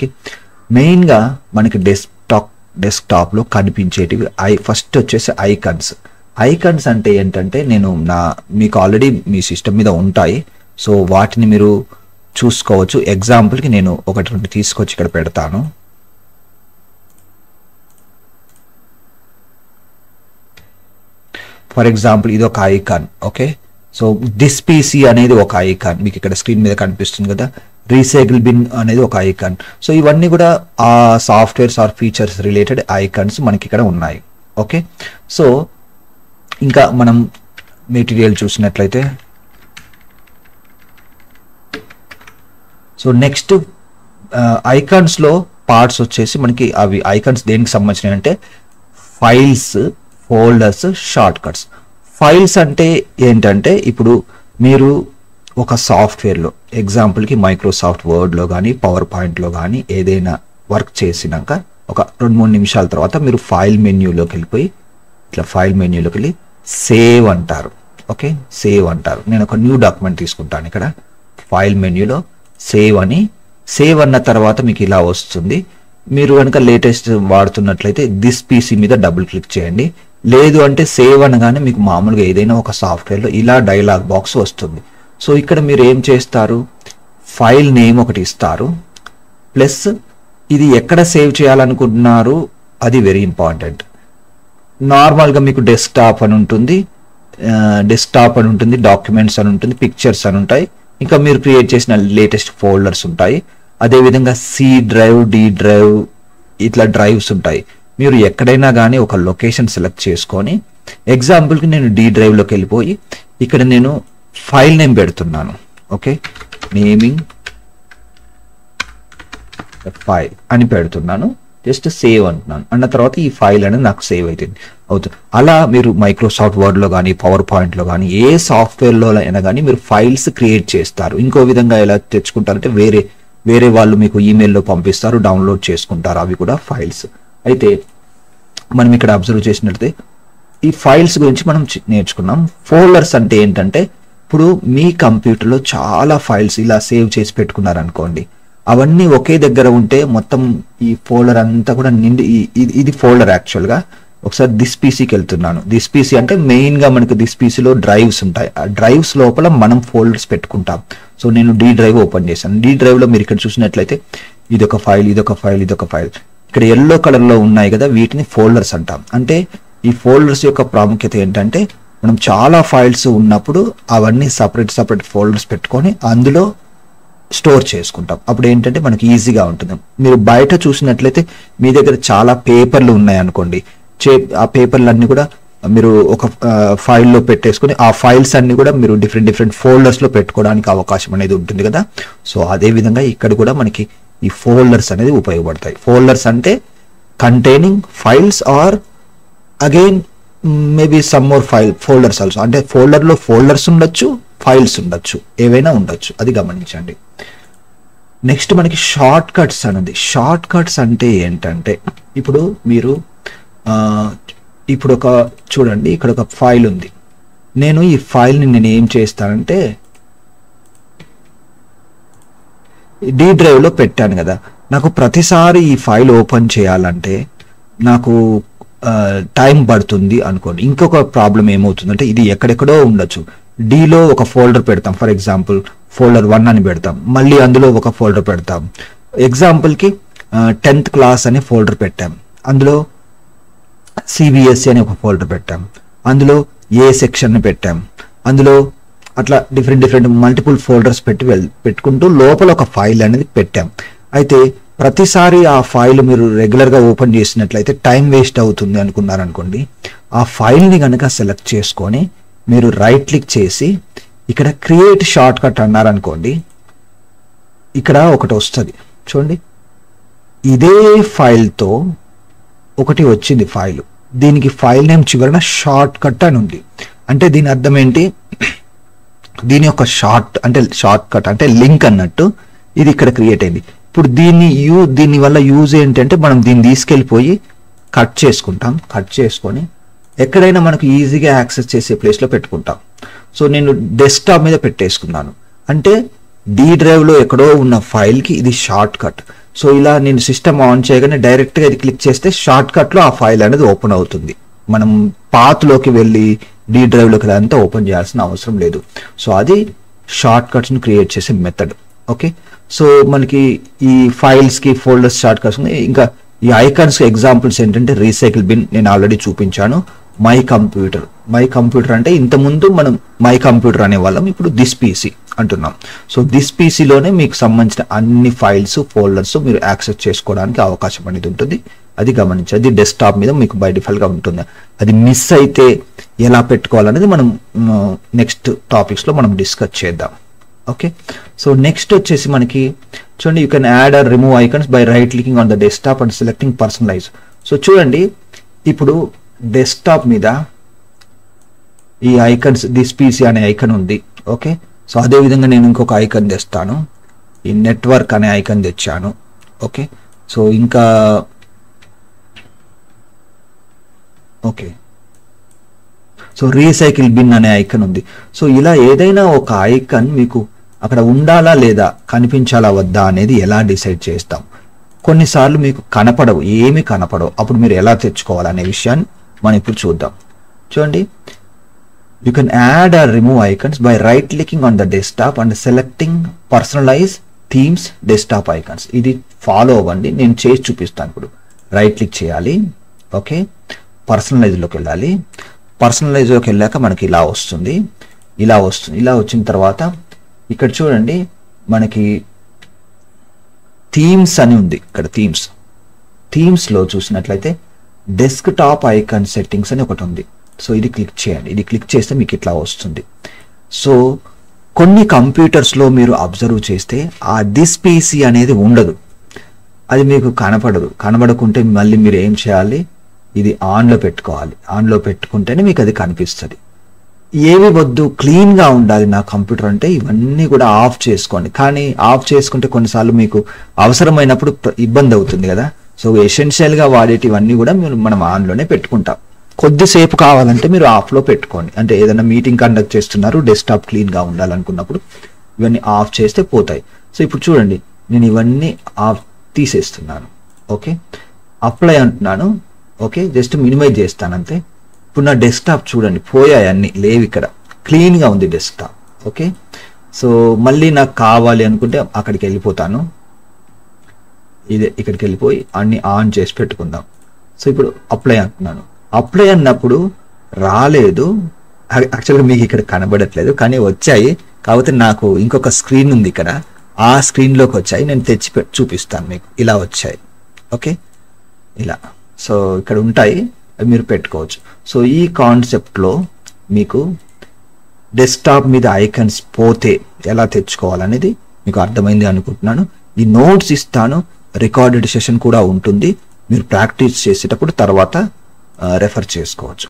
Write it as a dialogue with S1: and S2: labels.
S1: మనకి మెయిన్గా మనకి డెస్క్టాప్లో కనిపించేటివి ఫస్ట్ వచ్చేసి ఐకాన్స్ అంటే ఏంటంటే మీకు ఆల్రెడీ మీ సిస్టమ్ మీద ఉంటాయి. సో వాటిని మీరు చూసుకోవచ్చు. ఎగ్జాంపుల్కి నేను ఒకటి రెండు తీసుకొచ్చి ఇక్కడ పెడతాను. ఫర్ ఎగ్జాంపుల్ ఇది ఒక icon. Okay, so this PC అనేది ఒక ఐకాన్, మీకు ఇక్కడ స్క్రీన్ మీద కనిపిస్తుంది కదా. రీసైకిల్ బిన్ అనేది ఒక ఐకాన్. సో ఇవన్నీ కూడా ఆ softwares or features related icons మనకి ఇక్కడ ఉన్నాయి. ఓకే, సో ఇంకా మనం మెటీరియల్ చూసినట్లయితే, సో నెక్స్ట్ ఐకాన్స్లో పార్ట్స్ వచ్చేసి మనకి అవి ఐకాన్స్ దేనికి సంబంధించినవి అంటే files, folders, short cuts. Files అంటే ఏంటంటే ఇప్పుడు మీరు ఒక సాఫ్ట్వేర్లో ఎగ్జాంపుల్కి మైక్రోసాఫ్ట్ వర్డ్లో కానీ పవర్ పాయింట్లో కానీ ఏదైనా వర్క్ చేసినాక ఒక 2-3 నిమిషాల తర్వాత మీరు ఫైల్ మెన్యూలోకి వెళ్ళిపోయి ఇట్లా ఫైల్ మెన్యూలోకి వెళ్ళి సేవ్ అంటారు. ఓకే, సేవ్ అంటారు. నేను ఒక న్యూ డాక్యుమెంట్ తీసుకుంటాను. ఇక్కడ ఫైల్ మెన్యూలో సేవ్ అన్న తర్వాత మీకు ఇలా వస్తుంది. మీరు కనుక లేటెస్ట్ వాడుతున్నట్లయితే దిస్ పీసీ మీద డబుల్ క్లిక్ చేయండి. లేదు అంటే సేవ్ అనగానే మీకు మామూలుగా ఏదైనా ఒక సాఫ్ట్వేర్లో ఇలా డైలాగ్ బాక్స్ వస్తుంది. సో ఇక్కడ మీరు ఏం చేస్తారు, ఫైల్ నేమ్ ఒకటి ఇస్తారు, ప్లస్ ఇది ఎక్కడ సేవ్ చేయాలనుకుంటున్నారు అది వెరీ ఇంపార్టెంట్. నార్మల్గా మీకు డెస్క్టాప్ అని ఉంటుంది, డాక్యుమెంట్స్ అని ఉంటుంది, పిక్చర్స్ అని ఉంటాయి, ఇంకా మీరు క్రియేట్ చేసిన లేటెస్ట్ ఫోల్డర్స్ ఉంటాయి. అదేవిధంగా సి డ్రైవ్, డి డ్రైవ్, ఇట్లా డ్రైవ్స్ ఉంటాయి. మీరు ఎక్కడైనా కానీ ఒక లొకేషన్ సెలెక్ట్ చేసుకొని, ఎగ్జాంపుల్కి నేను డి డ్రైవ్లోకి వెళ్ళిపోయి ఇక్కడ నేను ఫైల్ నేమ్ పెడుతున్నాను. ఓకే, నేమింగ్ ఫైల్ అని పెడుతున్నాను, జస్ట్ సేవ్ అంటున్నాను. అన్న తర్వాత ఈ ఫైల్ అనేది నాకు సేవ్ అవుతుంది. అలా మీరు మైక్రోసాఫ్ట్ వర్డ్లో కానీ పవర్ పాయింట్లో కానీ ఏ సాఫ్ట్వేర్లో అయినా కానీ మీరు ఫైల్స్ క్రియేట్ చేస్తారు. ఇంకో విధంగా ఎలా తెచ్చుకుంటారంటే వేరే వాళ్ళు మీకు ఈమెయిల్లో పంపిస్తారు, డౌన్లోడ్ చేసుకుంటారు, అవి కూడా ఫైల్స్. అయితే మనం ఇక్కడ అబ్జర్వ్ చేసినట్లయితే ఈ ఫైల్స్ గురించి మనం నేర్చుకున్నాం. ఫోల్డర్స్ అంటే ఏంటంటే ఇప్పుడు మీ కంప్యూటర్లో చాలా ఫైల్స్ ఇలా సేవ్ చేసి పెట్టుకున్నారనుకోండి, అవన్నీ ఒకే దగ్గర ఉంటే మొత్తం ఈ ఫోల్డర్ అంతా కూడా నిండి ఇది ఫోల్డర్. యాక్చువల్గా ఒకసారి దిస్ పీసీకి వెళ్తున్నాను. దిస్ పీసీ అంటే మెయిన్గా మనకు దిస్ పీసీలో డ్రైవ్స్ ఉంటాయి. ఆ డ్రైవ్స్ లోపల మనం ఫోల్డర్స్ పెట్టుకుంటాం. సో నేను డి డ్రైవ్ ఓపెన్ చేశాను. డి డ్రైవ్లో మీరు ఇక్కడ చూసినట్లయితే ఇదొక ఫైల్, ఇదొక ఫైల్, ఇదొక ఫైల్, ఇక్కడ ఎల్లో కలర్లో ఉన్నాయి కదా, వీటిని ఫోల్డర్స్ అంటాం. అంటే ఈ ఫోల్డర్స్ యొక్క ప్రాముఖ్యత ఏంటంటే మనం చాలా ఫైల్స్ ఉన్నప్పుడు అవన్నీ సపరేట్ ఫోల్డర్స్ పెట్టుకొని అందులో స్టోర్ చేసుకుంటాం. అప్పుడు ఏంటంటే మనకి ఈజీగా ఉంటుంది. మీరు బయట చూసినట్లయితే మీ దగ్గర చాలా పేపర్లు ఉన్నాయి అనుకోండి, ఆ పేపర్లు అన్ని కూడా మీరు ఒక ఫైల్లో పెట్టేసుకుని ఆ ఫైల్స్ అన్ని కూడా మీరు డిఫరెంట్ ఫోల్డర్స్లో పెట్టుకోవడానికి అవకాశం అనేది ఉంటుంది కదా. సో అదే విధంగా ఇక్కడ కూడా మనకి ఈ ఫోల్డర్స్ అనేది ఉపయోగపడతాయి. ఫోల్డర్స్ అంటే containing files or again maybe some more folders also. అంటే ఫోల్డర్లో ఫోల్డర్స్ ఉండొచ్చు, ఫైల్స్ ఉండొచ్చు, ఏవైనా ఉండొచ్చు, అది గమనించండి. నెక్స్ట్ మనకి షార్ట్ కట్స్ అనేది. షార్ట్ కట్స్ అంటే ఏంటంటే ఇప్పుడు మీరు ఇప్పుడు చూడండి, ఇక్కడ ఒక ఫైల్ ఉంది. నేను ఈ ఫైల్ని ఏం చేస్తానంటే డి డ్రైవ్లో పెట్టాను కదా, నాకు ప్రతిసారి ఈ ఫైల్ ఓపెన్ చేయాలంటే నాకు టైం పడుతుంది అనుకోండి. ఇంకొక ప్రాబ్లం ఏమవుతుందంటే ఇది ఎక్కడెక్కడో ఉండొచ్చు. డీలో ఒక ఫోల్డర్ పెడతాం, ఫర్ ఎగ్జాంపుల్ ఫోల్డర్ 1 అని పెడతాం, మళ్ళీ అందులో ఒక ఫోల్డర్ పెడతాం. ఎగ్జాంపుల్కి 10th క్లాస్ అనే ఫోల్డర్ పెట్టాం, అందులో సిబిఎస్ఈ అనే ఒక ఫోల్డర్ పెట్టాం, అందులో ఏ సెక్షన్ పెట్టాం, అందులో అట్లా డిఫరెంట్ మల్టిపుల్ ఫోల్డర్స్ పెట్టుకుంటూ లోపల ఒక ఫైల్ అనేది పెట్టాం. అయితే ప్రతిసారి ఆ ఫైల్ మీరు రెగ్యులర్గా ఓపెన్ చేసినట్లయితే టైం వేస్ట్ అవుతుంది అనుకున్నారనుకోండి, ఆ ఫైల్ని కనుక సెలెక్ట్ చేసుకొని మీరు రైట్ క్లిక్ చేసి ఇక్కడ క్రియేట్ షార్ట్ కట్ అన్నారనుకోండి, ఇక్కడ ఒకటి వస్తుంది చూడండి. ఇదే ఫైల్తో ఒకటి వచ్చింది ఫైల్, దీనికి ఫైల్ నేమ్ చివరన షార్ట్ కట్ అని ఉంది. అంటే దీని అర్థం ఏంటి, దీని యొక్క షార్ట్ కట్ అంటే లింక్ అన్నట్టు ఇది ఇక్కడ క్రియేట్ అయింది. ఇప్పుడు దీని వల్ల యూజ్ ఏంటంటే మనం దీన్ని తీసుకెళ్ళిపోయి కట్ చేసుకుంటాం, కట్ చేసుకొని ఎక్కడైనా మనకు ఈజీగా యాక్సెస్ చేసే ప్లేస్లో పెట్టుకుంటాం. సో నేను డెస్క్టాప్ మీద పెట్టేసుకున్నాను అంటే డి డ్రైవ్లో ఎక్కడో ఉన్న ఫైల్కి ఇది షార్ట్ కట్. సో ఇలా నేను సిస్టమ్ ఆన్ చేయగానే డైరెక్ట్గా ఇది క్లిక్ చేస్తే షార్ట్ కట్లో ఆ ఫైల్ అనేది ఓపెన్ అవుతుంది. మనం పాత్లోకి వెళ్ళి డి డ్రైవ్లోకి అంతా ఓపెన్ చేయాల్సిన అవసరం లేదు. సో అది షార్ట్ కట్స్ని క్రియేట్ చేసే మెథడ్. ఓకే, సో మనకి ఈ ఫైల్స్కి ఫోల్డర్స్ షార్ట్ కట్స్ ఉన్నాయి. ఇంకా ఈ ఐకాన్స్కి ఎగ్జాంపుల్స్ ఏంటంటే రీసైకిల్ బిన్ నేను ఆల్రెడీ చూపించాను. మై కంప్యూటర్ అంటే ఇంతకుముందు మనం మై కంప్యూటర్ అనేవాళ్ళం, ఇప్పుడు దిస్ పీసీ అంటున్నాం. సో దిస్ పీసీలోనే మీకు సంబంధించిన అన్ని ఫైల్స్ ఫోల్డర్స్ మీరు యాక్సెస్ చేసుకోవడానికి అవకాశం అనేది ఉంటుంది. అది గమనించి, అది డెస్క్టాప్ మీద మీకు బై డిఫాల్ట్గా ఉంటుంది. అది మిస్ అయితే ఎలా పెట్టుకోవాలనేది మనం నెక్స్ట్ టాపిక్స్లో మనం డిస్కస్ చేద్దాం. ఓకే, సో నెక్స్ట్ వచ్చేసి మనకి చూడండి, you can add or remove icons by right clicking on the desktop and selecting personalize. So చూడండి, ఇప్పుడు డెస్క్టాప్ మీద ఈ ఐకాన్స్ దిస్ పీసీ అనే ఐకాన్ ఉంది. ఓకే, సో అదే విధంగా నేను ఇంకొక ఐకాన్ తెస్తాను, ఈ నెట్వర్క్ అనే ఐకాన్ తెచ్చాను. ఓకే, సో ఇంకా ఓకే, సో రీసైకిల్ బిన్ అనే ఐకాన్ ఉంది. సో ఇలా ఏదైనా ఒక ఐకాన్ మీకు అక్కడ ఉండాలా లేదా, కనిపించాలా వద్దా అనేది ఎలా డిసైడ్ చేస్తాం. కొన్నిసార్లు మీకు కనపడవు, ఏమి కనపడవు, అప్పుడు మీరు ఎలా తెచ్చుకోవాలనే విషయాన్ని మనం ఇప్పుడు చూద్దాం. చూడండి, you can add or remove icons by right clicking on the desktop and selecting personalize themes desktop icons. ఇది ఫాలో అవ్వండి, నేను చేసి చూపిస్తాను. ఇప్పుడు రైట్ క్లిక్ చేయాలి. ఓకే, పర్సనలైజ్లోకి వెళ్ళాలి. పర్సనలైజ్లోకి వెళ్ళాక మనకి ఇలా వస్తుంది. ఇలా వచ్చిన తర్వాత ఇక్కడ చూడండి, మనకి థీమ్స్ అని ఉంది. ఇక్కడ థీమ్స్లో చూసినట్లయితే డెస్క్టాప్ ఐకాన్ సెట్టింగ్స్ అని ఒకటి ఉంది. సో ఇది క్లిక్ చేయండి. ఇది క్లిక్ చేస్తే మీకు ఇట్లా వస్తుంది. సో కొన్ని కంప్యూటర్స్లో మీరు అబ్జర్వ్ చేస్తే ఆ దిస్ పీసీ అనేది ఉండదు, అది మీకు కనబడకుంటే మళ్ళీ మీరు ఏం చేయాలి, ఇది ఆన్లో పెట్టుకోవాలి. ఆన్లో పెట్టుకుంటేనే మీకు అది కనిపిస్తుంది. ఏవి వద్దు, క్లీన్గా ఉండాలి నా కంప్యూటర్ అంటే ఇవన్నీ కూడా ఆఫ్ చేసుకోండి. కానీ ఆఫ్ చేసుకుంటే కొన్నిసార్లు మీకు అవసరమైనప్పుడు ఇబ్బంది అవుతుంది కదా. సో ఎసెన్షియల్గా వాడేటివన్నీ కూడా మనం ఆన్లోనే పెట్టుకుంటాం. కొద్దిసేపు కావాలంటే మీరు ఆఫ్లో పెట్టుకోండి. అంటే ఏదైనా మీటింగ్ కండక్ట్ చేస్తున్నారు, డెస్క్టాప్ క్లీన్గా ఉండాలనుకున్నప్పుడు ఇవన్నీ ఆఫ్ చేస్తే పోతాయి. సో ఇప్పుడు చూడండి, నేను ఇవన్నీ ఆఫ్ తీసేస్తున్నాను. ఓకే, అప్లై అంటున్నాను. ఓకే, జస్ట్ మినిమైజ్ చేస్తాను అంతే. ఇప్పుడు నా డెస్క్టాప్ చూడండి, పోయాయి అన్ని లేవు, ఇక్కడ క్లీన్గా ఉంది డెస్క్టాప్. ఓకే, సో మళ్ళీ నాకు కావాలి అనుకుంటే అక్కడికి వెళ్ళిపోతాను. ఇక్కడికి వెళ్ళిపోయి అన్ని ఆన్ చేసి పెట్టుకుందాం. సో ఇప్పుడు అప్లై అంటున్నాను. అప్లై అన్నప్పుడు రాలేదు, యాక్చువల్గా మీకు ఇక్కడ కనబడట్లేదు, కానీ వచ్చాయి. కాకపోతే నాకు ఇంకొక స్క్రీన్ ఉంది ఇక్కడ, ఆ స్క్రీన్లోకి వచ్చాయి. నేను తెచ్చి చూపిస్తాను మీకు. ఇలా వచ్చాయి. ఓకే, ఇలా. సో ఇక్కడ ఉంటాయి, అవి మీరు పెట్టుకోవచ్చు. సో ఈ కాన్సెప్ట్లో మీకు డెస్క్టాప్ మీద ఐకాన్స్ పోతే ఎలా తెచ్చుకోవాలనేది మీకు అర్థమైంది అనుకుంటున్నాను. ఈ నోట్స్ ఇస్తాను, రికార్డెడ్ సెషన్ కూడా ఉంటుంది. మీరు ప్రాక్టీస్ చేసేటప్పుడు తర్వాత రెఫర్ చేసుకోవచ్చు.